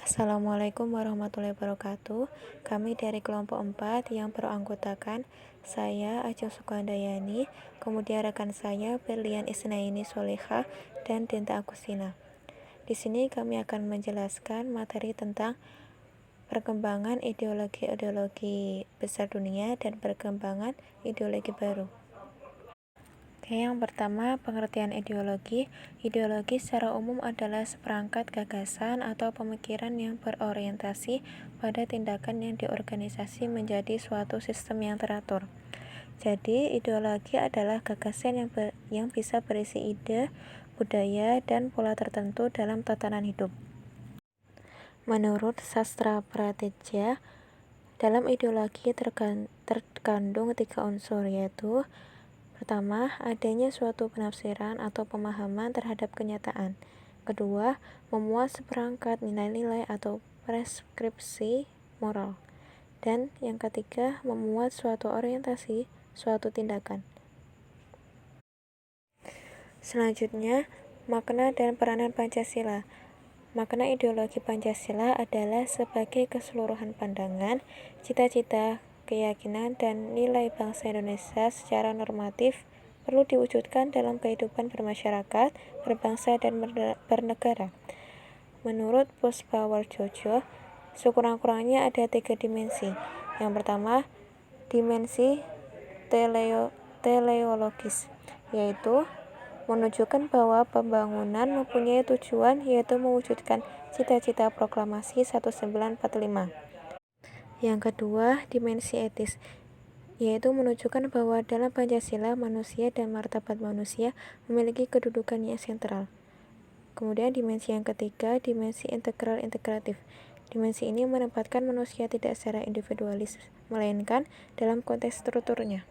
Assalamualaikum warahmatullahi wabarakatuh. Kami dari kelompok 4 yang beranggotakan saya Ajeng Sukandayani, kemudian rekan saya Berlian Isnaini Solehah dan Denta Agustina. Di sini kami akan menjelaskan materi tentang perkembangan ideologi besar dunia dan perkembangan ideologi baru. Yang pertama, pengertian ideologi. Ideologi secara umum adalah seperangkat gagasan atau pemikiran yang berorientasi pada tindakan yang diorganisasi menjadi suatu sistem yang teratur. Jadi, ideologi adalah gagasan yang bisa berisi ide, budaya, dan pola tertentu dalam tatanan hidup. Menurut sastra prateja, dalam ideologi terkandung 3 unsur, yaitu pertama, adanya suatu penafsiran atau pemahaman terhadap kenyataan. Kedua, memuat seperangkat nilai-nilai atau preskripsi moral. Dan yang ketiga, memuat suatu orientasi, suatu tindakan. Selanjutnya, makna dan peranan Pancasila. Makna ideologi Pancasila adalah sebagai keseluruhan pandangan, cita-cita, keyakinan, dan nilai bangsa Indonesia secara normatif perlu diwujudkan dalam kehidupan bermasyarakat, berbangsa, dan bernegara. Menurut Puspawarjojo, sekurang-kurangnya ada 3 dimensi. Yang pertama, dimensi teleologis, yaitu menunjukkan bahwa pembangunan mempunyai tujuan, yaitu mewujudkan cita-cita proklamasi 1945. Yang kedua, dimensi etis, yaitu menunjukkan bahwa dalam Pancasila manusia dan martabat manusia memiliki kedudukan yang sentral. Kemudian dimensi yang ketiga, dimensi integral-integratif. Dimensi ini menempatkan manusia tidak secara individualis, melainkan dalam konteks strukturnya.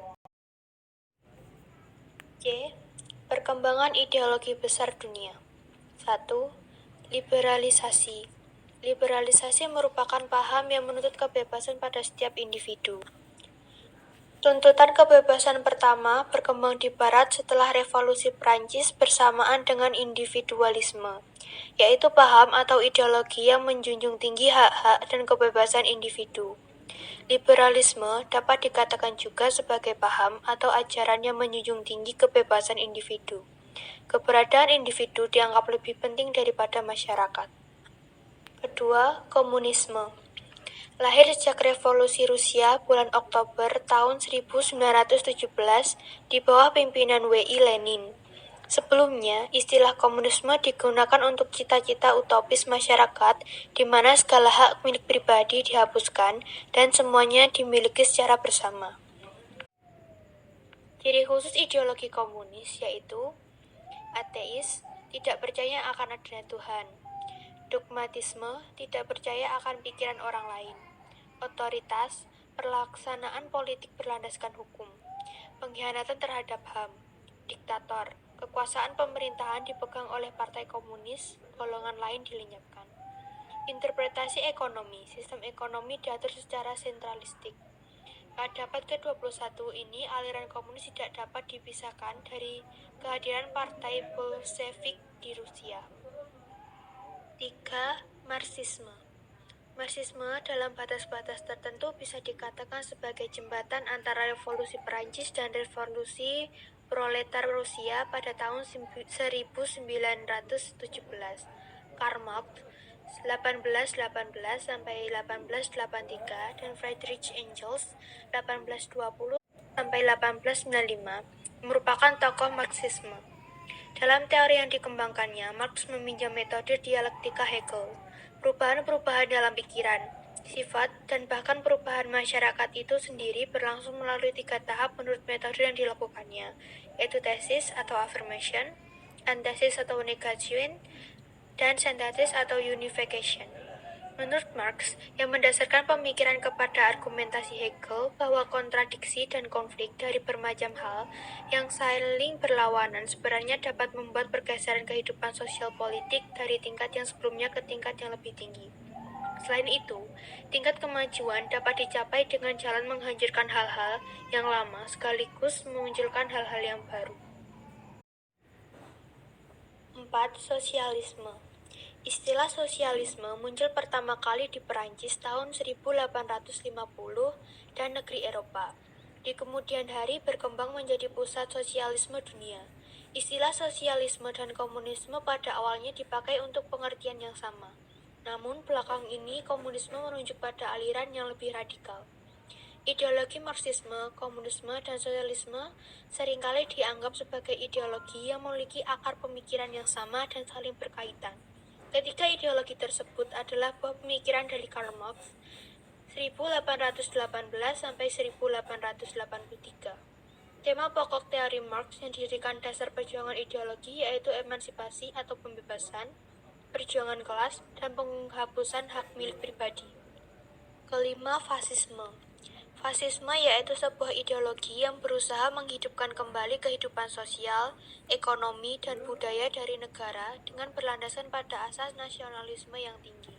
Perkembangan ideologi besar dunia. 1. Liberalisasi. Liberalisasi merupakan paham yang menuntut kebebasan pada setiap individu. Tuntutan kebebasan pertama berkembang di Barat setelah Revolusi Prancis bersamaan dengan individualisme, yaitu paham atau ideologi yang menjunjung tinggi hak-hak dan kebebasan individu. Liberalisme dapat dikatakan juga sebagai paham atau ajaran yang menjunjung tinggi kebebasan individu. Keberadaan individu dianggap lebih penting daripada masyarakat. Kedua, komunisme. Lahir sejak Revolusi Rusia bulan Oktober tahun 1917 di bawah pimpinan W.I. Lenin. Sebelumnya, istilah komunisme digunakan untuk cita-cita utopis masyarakat di mana segala hak milik pribadi dihapuskan dan semuanya dimiliki secara bersama. Ciri khusus ideologi komunis yaitu ateis, tidak percaya akan adanya Tuhan. Dogmatisme, tidak percaya akan pikiran orang lain. Otoritas, pelaksanaan politik berlandaskan hukum. Pengkhianatan terhadap HAM. Diktator, kekuasaan pemerintahan dipegang oleh partai komunis, golongan lain dilenyapkan. Interpretasi ekonomi, sistem ekonomi diatur secara sentralistik. Pada abad ke-21 ini, aliran komunis tidak dapat dipisahkan dari kehadiran partai Bolshevik di Rusia. 3. Marxisme. Marxisme dalam batas-batas tertentu bisa dikatakan sebagai jembatan antara revolusi Perancis dan revolusi proletar Rusia pada tahun 1917. Karl Marx 1818 sampai 1883 dan Friedrich Engels 1820 sampai 1895 merupakan tokoh Marxisme. Dalam teori yang dikembangkannya, Marx meminjam metode dialektika Hegel. Perubahan-perubahan dalam pikiran, sifat, dan bahkan perubahan masyarakat itu sendiri berlangsung melalui 3 tahap menurut metode yang dilakukannya, yaitu tesis atau affirmation, antesis atau negation, dan synthesis atau unification. Menurut Marx, yang mendasarkan pemikiran kepada argumentasi Hegel bahwa kontradiksi dan konflik dari bermacam hal yang saling berlawanan sebenarnya dapat membuat pergeseran kehidupan sosial politik dari tingkat yang sebelumnya ke tingkat yang lebih tinggi. Selain itu, tingkat kemajuan dapat dicapai dengan jalan menghancurkan hal-hal yang lama sekaligus memunculkan hal-hal yang baru. 4. Sosialisme. Istilah sosialisme muncul pertama kali di Perancis tahun 1850 dan negeri Eropa. Di kemudian hari berkembang menjadi pusat sosialisme dunia. Istilah sosialisme dan komunisme pada awalnya dipakai untuk pengertian yang sama. Namun belakang ini komunisme menunjuk pada aliran yang lebih radikal. Ideologi Marxisme, komunisme, dan sosialisme seringkali dianggap sebagai ideologi yang memiliki akar pemikiran yang sama dan saling berkaitan. Ketiga ideologi tersebut adalah buah pemikiran dari Karl Marx 1818 sampai 1883. Tema pokok teori Marx yang dijadikan dasar perjuangan ideologi yaitu emansipasi atau pembebasan, perjuangan kelas, dan penghapusan hak milik pribadi. Kelima, fasisme. Fasisme yaitu sebuah ideologi yang berusaha menghidupkan kembali kehidupan sosial, ekonomi, dan budaya dari negara dengan berlandasan pada asas nasionalisme yang tinggi.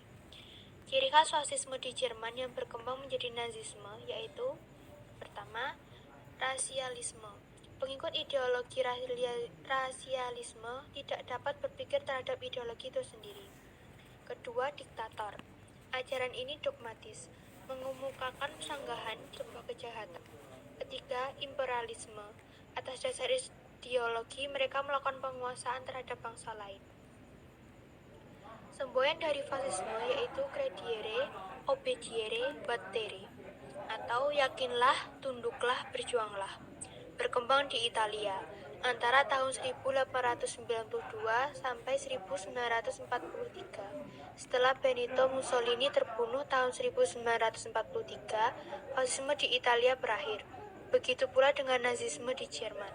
Ciri khas fasisme di Jerman yang berkembang menjadi Nazisme yaitu: pertama, rasialisme. Pengikut ideologi rasialisme tidak dapat berpikir terhadap ideologi itu sendiri. Kedua, diktator. Ajaran ini dogmatis, mengemukakan sanggahan sebuah kejahatan. Ketiga, imperialisme. Atas dasar ideologi, mereka melakukan penguasaan terhadap bangsa lain. Semboyan dari fasisme yaitu crediere, obediere, battere, atau yakinlah, tunduklah, berjuanglah. Berkembang di Italia antara tahun 1892 sampai 1943. Setelah Benito Mussolini terbunuh tahun 1943, fasisme di Italia berakhir. Begitu pula dengan Nazisme di Jerman.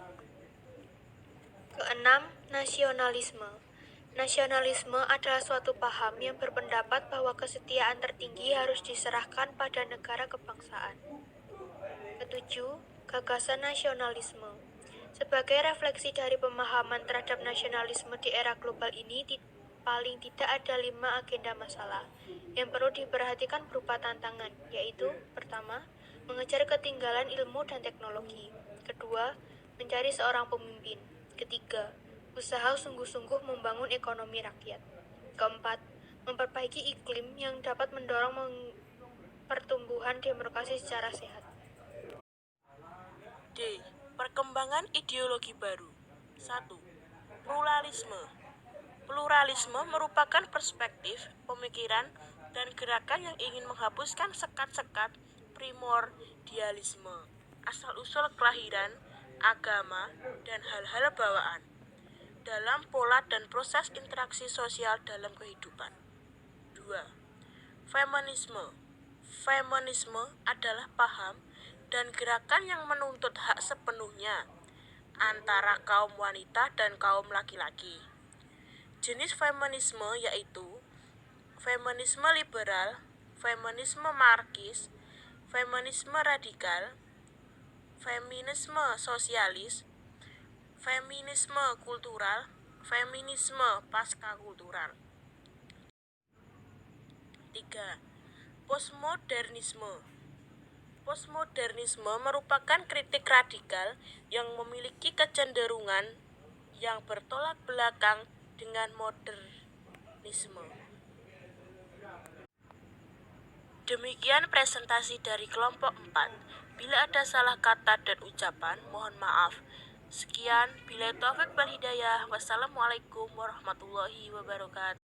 Keenam, nasionalisme. Nasionalisme adalah suatu paham yang berpendapat bahwa kesetiaan tertinggi harus diserahkan pada negara kebangsaan. Ketujuh, gagasan nasionalisme. Sebagai refleksi dari pemahaman terhadap nasionalisme di era global ini, paling tidak ada 5 agenda masalah yang perlu diperhatikan berupa tantangan, yaitu: pertama, mengejar ketinggalan ilmu dan teknologi. Kedua, mencari seorang pemimpin. Ketiga, usaha sungguh-sungguh membangun ekonomi rakyat. Keempat, memperbaiki iklim yang dapat mendorong pertumbuhan demokrasi secara sehat. D. Perkembangan ideologi baru. 1. Pluralisme. Pluralisme merupakan perspektif, pemikiran, dan gerakan yang ingin menghapuskan sekat-sekat primordialisme, asal-usul kelahiran, agama, dan hal-hal bawaan dalam pola dan proses interaksi sosial dalam kehidupan. 2. Feminisme. Feminisme adalah paham dan gerakan yang menuntut hak sepenuhnya antara kaum wanita dan kaum laki-laki. Jenis feminisme yaitu feminisme liberal, feminisme marxis, feminisme radikal, feminisme sosialis, feminisme kultural, feminisme pasca-kultural. 3. Postmodernisme. Postmodernisme merupakan kritik radikal yang memiliki kecenderungan yang bertolak belakang dengan modernisme. Demikian presentasi dari kelompok 4. Bila ada salah kata dan ucapan, mohon maaf. Sekian, billahi taufik wal hidayah. Wassalamualaikum warahmatullahi wabarakatuh.